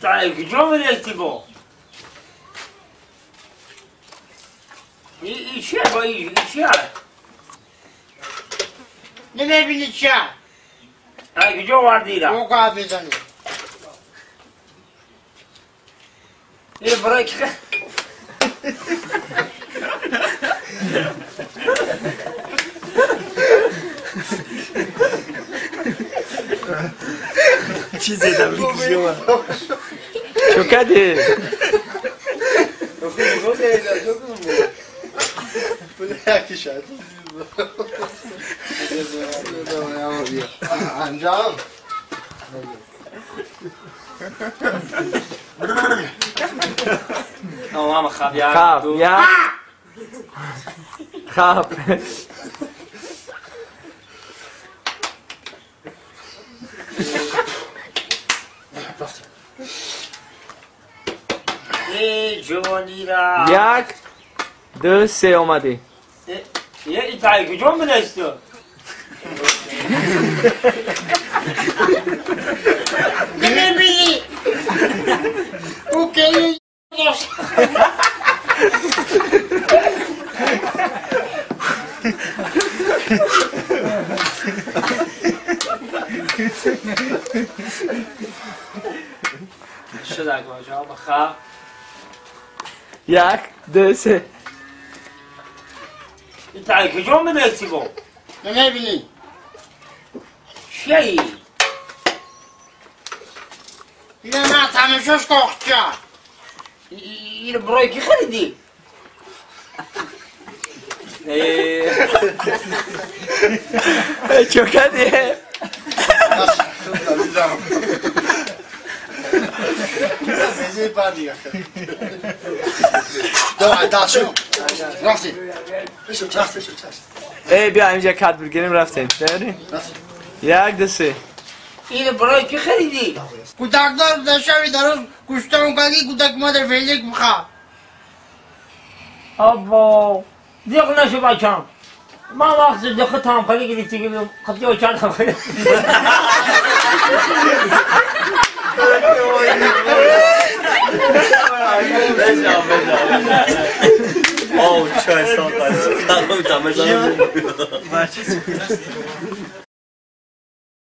طيب جون التبو يشيع يشيع Ne bileceğim? هاي جو وارديلا Yok abi canım. ايه بريك چیزی دبلی کشیما شکده Amcam. ماما خاب يا خاب یا خاب ايه جونيرا یک دو سه اومدی يا طيب جون من استو Ne bileyim? Bu kelli شو ذاك جواب خاب یک دو سه طيب جون من استو Ne bileyim? شيء Bir ben tanışıyoruz kokça. البرويكي خلدي شکده Bizi parti ya. Doğru, daha şu. Nasıl? ای بیا اینجا کات بگیریم رفتیم ببینیم یک دو سه البرويكي خلدي Kudaklar da şöyle darız. Kuştan kagi kudak da felek mıha. ابو ديقنا شو باكام ما واخذ دختهم خليك اللي تجيب خطيه وكان خليك Oh, çay sallayın. Tamam tamam.